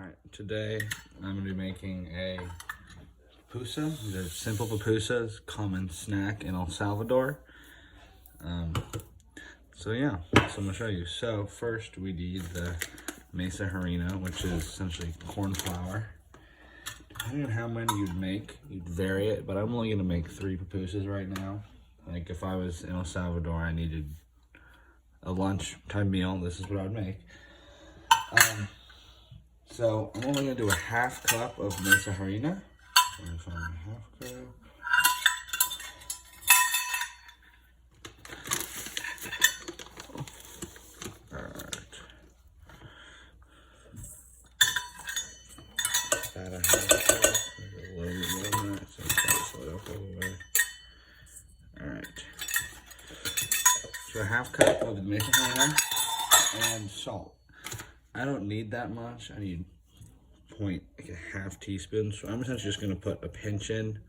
Alright, today I'm going to be making a papusa. These are simple papusas, common snack in El Salvador. So I'm going to show you. So first we need the mesa harina, which is essentially corn flour. Depending on how many you'd make, you'd vary it, but I'm only going to make 3 papusas right now. Like if I was in El Salvador, I needed a lunch time meal, this is what I would make. So I'm only going to do a half cup of mesa harina. Let me find a half cup. Alright. About a half cup. A little bit more than that, so it's got to up a little bit. Alright. So a half cup of mesa harina and salt. I don't need that much. I need like a half teaspoon. So I'm essentially just going to put a pinch in.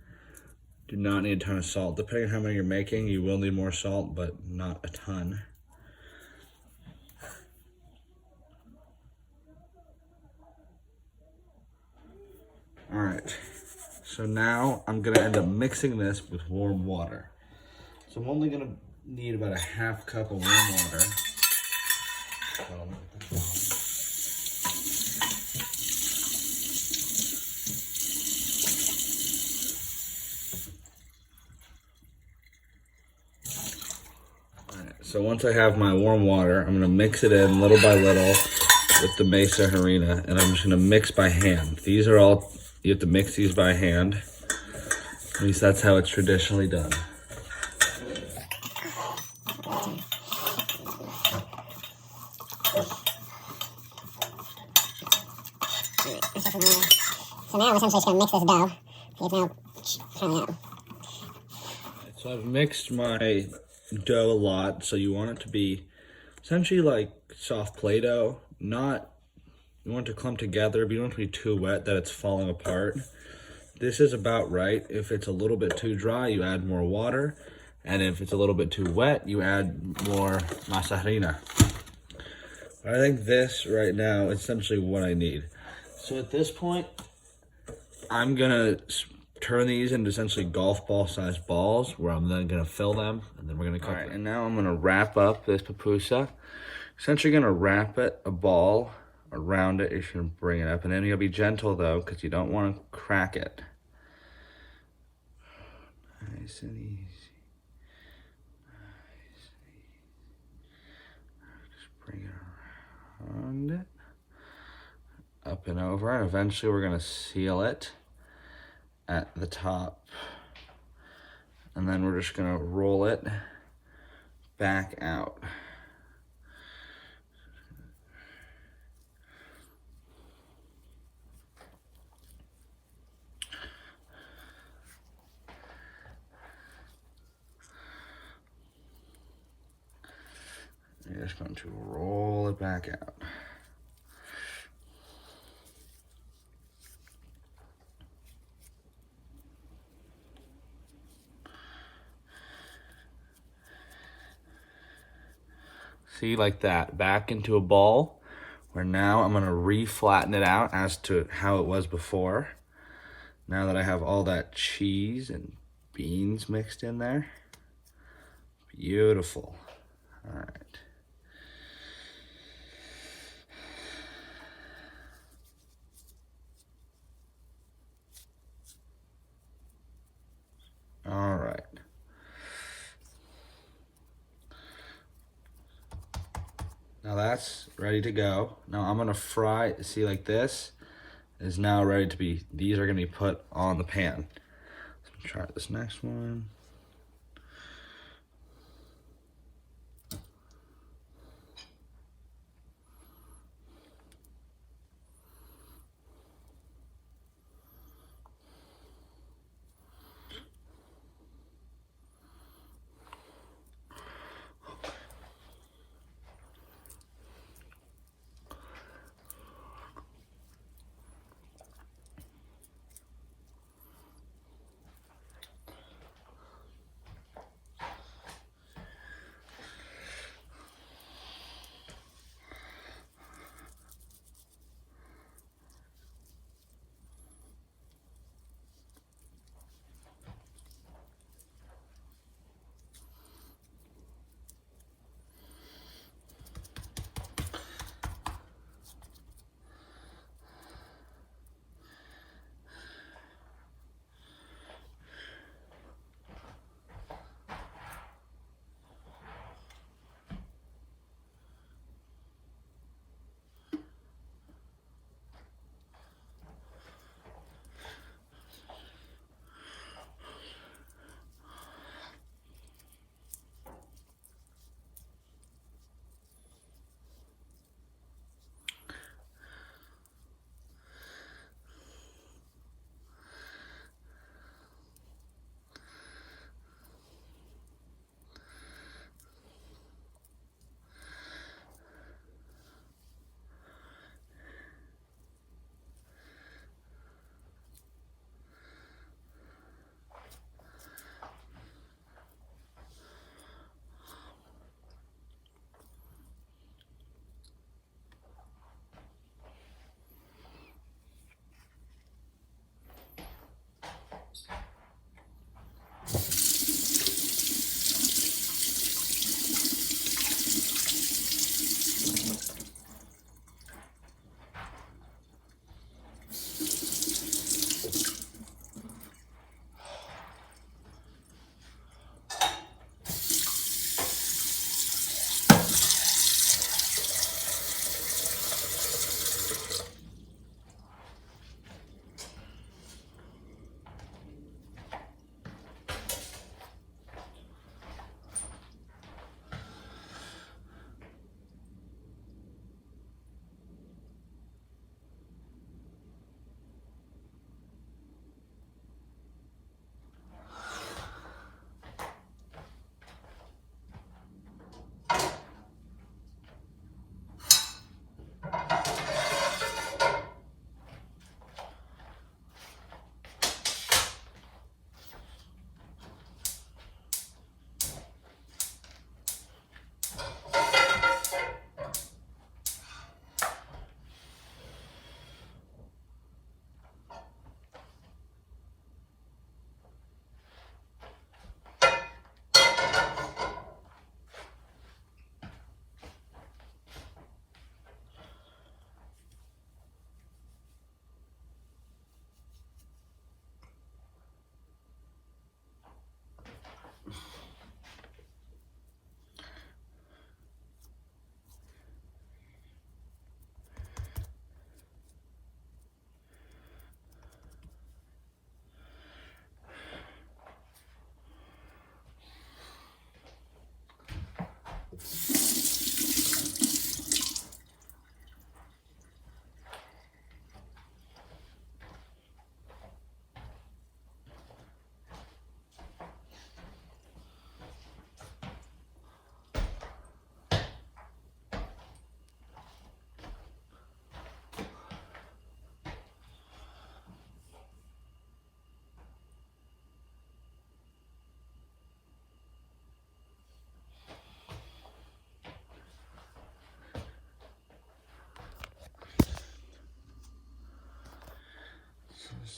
Do not need a ton of salt. Depending on how many you're making, you will need more salt, but not a ton. All right. So now I'm going to end up mixing this with warm water. So I'm only going to need about a half cup of warm water. So once I have my warm water, I'm going to mix it in little by little with the mesa harina, and I'm just going to mix by hand. These are all, you have to mix these by hand. At least that's how it's traditionally done. So now I'm essentially just going to mix this dough. It's now coming out. So I've mixed my dough a lot, so you want it to be essentially like soft Play-Doh. Not, you want it to clump together, but you don't want it to be too wet that it's falling apart. This is about right. If it's a little bit too dry, you add more water, and if it's a little bit too wet, you add more masa harina. I think this right now is essentially what I need. So at this point, I'm gonna turn these into essentially golf ball sized balls, where I'm then gonna fill them, and then we're gonna cook them. And now I'm gonna wrap up this papusa. Essentially gonna wrap it, a ball around it. You should bring it up, and then you'll be gentle though, because you don't want to crack it. Nice and easy. Nice and easy. Just bring it around it, up and over, and eventually we're gonna seal it at the top, and then we're just gonna roll it back out. You're just going to roll it back out. See, like that, back into a ball, where now I'm gonna re-flatten it out as to how it was before. Now that I have all that cheese and beans mixed in there. Beautiful. All right. All right. Now that's ready to go. Now I'm gonna fry, see, like this is now ready to be, these are gonna be put on the pan. So I'm gonna try this next one.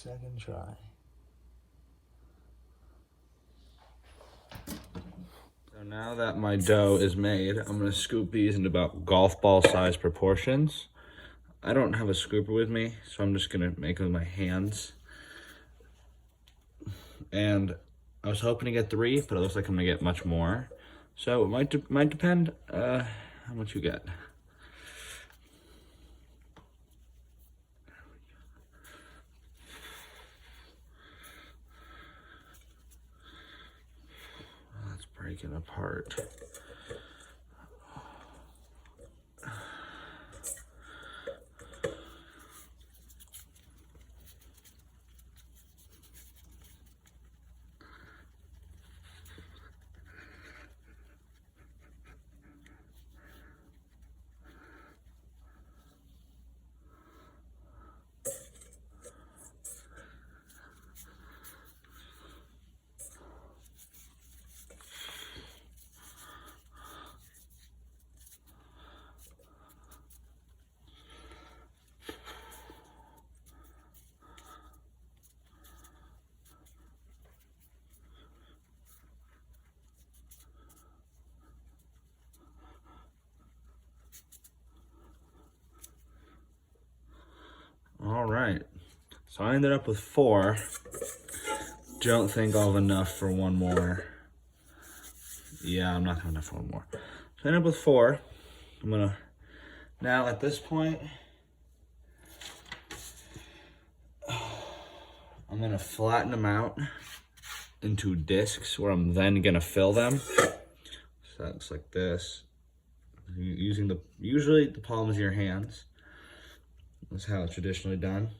second try. So now that my dough is made, I'm gonna scoop these into about golf ball size proportions. I don't have a scooper with me, so I'm just gonna make them with my hands. And I was hoping to get 3, but it looks like I'm gonna get much more. So it might depend how much you get. Let's break it apart. All right, so I ended up with 4. Don't think I'll have enough for one more. Yeah, I'm not gonna have enough for one more. So I ended up with 4. I'm gonna, now at this point, I'm gonna flatten them out into discs where I'm then gonna fill them. So that looks like this. Using usually the palms of your hands. That's how it's traditionally done.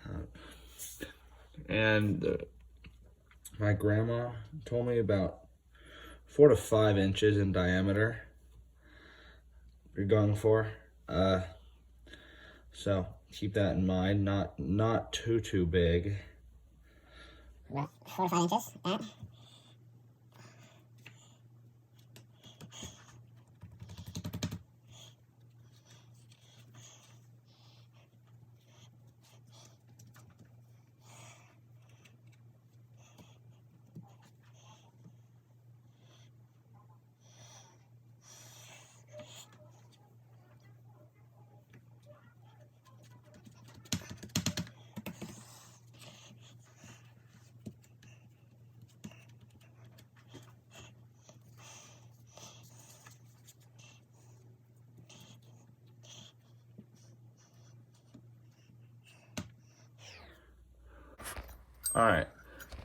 Alright. And my grandma told me about 4 to 5 inches in diameter you're going for. So keep that in mind. Not too big. About 4 to 5 inches. That. All right,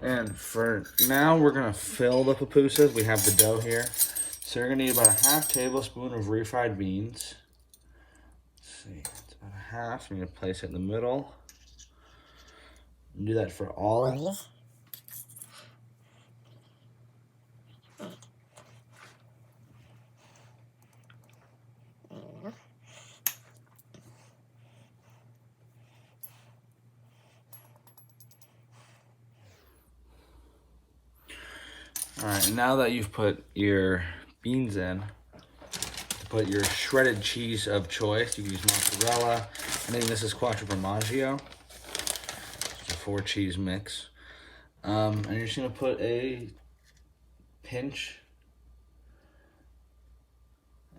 and for now we're gonna fill the pupusas. We have the dough here. So you're gonna need about a half tablespoon of refried beans. Let's see, it's about a half. You're gonna place it in the middle. And do that for all of these. All right, and now that you've put your beans in, put your shredded cheese of choice. You can use mozzarella. I think this is quattro formaggio. It's a 4 cheese mix. And you're just gonna put a pinch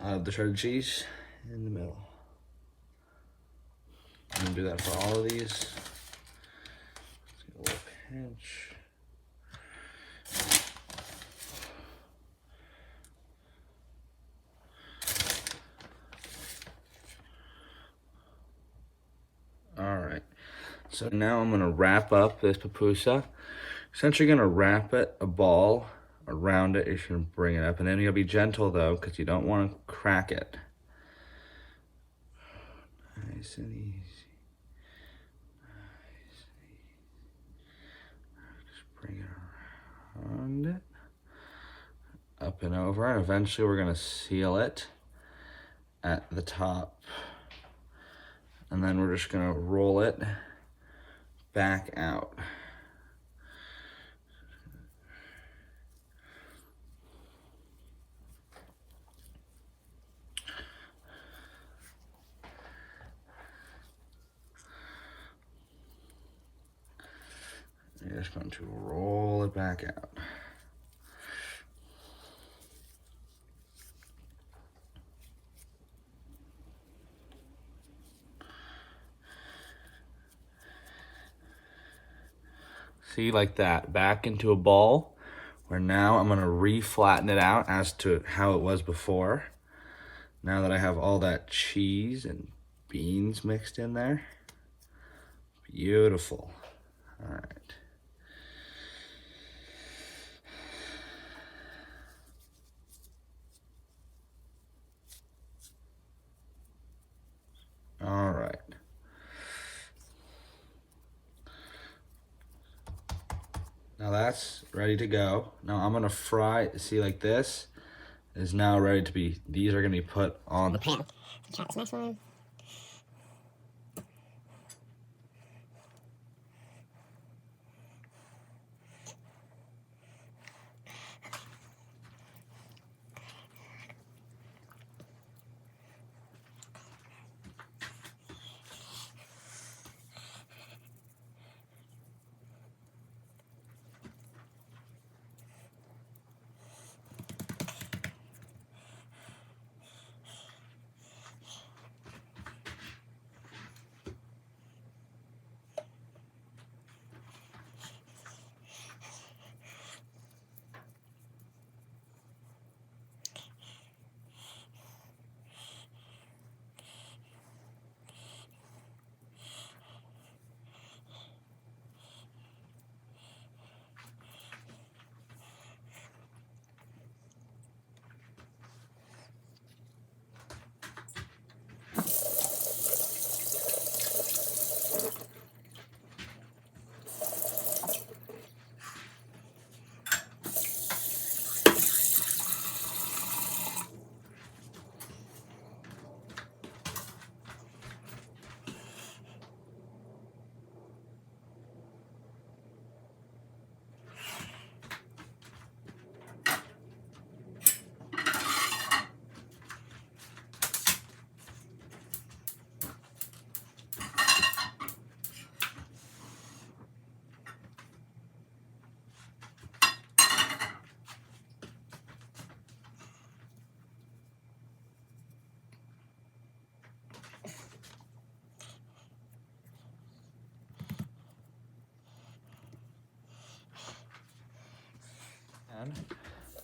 of the shredded cheese in the middle. I'm gonna do that for all of these. Let's get a little pinch. All right, so now I'm gonna wrap up this pupusa. Essentially gonna wrap it, a ball around it. You're just gonna bring it up, and then you'll be gentle though, because you don't want to crack it. Nice and easy. Nice and easy. Just bring it around it, up and over, and eventually we're gonna seal it at the top. And then we're just gonna roll it back out. just going to roll it back out. See, like that, back into a ball, where now I'm gonna re-flatten it out as to how it was before. Now that I have all that cheese and beans mixed in there. Beautiful. All right. All right. Now that's ready to go. Now I'm gonna fry, see, like this is now ready to be, these are gonna be put on the pan. So try this next one.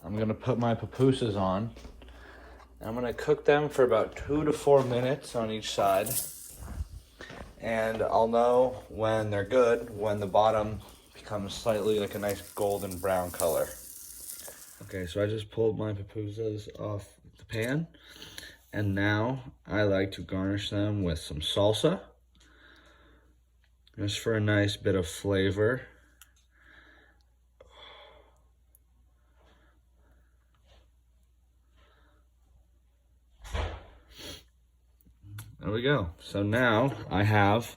I'm gonna put my papusas on. I'm gonna cook them for about 2 to 4 minutes on each side. And I'll know when they're good, when the bottom becomes slightly like a nice golden brown color. Okay, so I just pulled my papusas off the pan. And now I like to garnish them with some salsa. Just for a nice bit of flavor. There we go. So now I have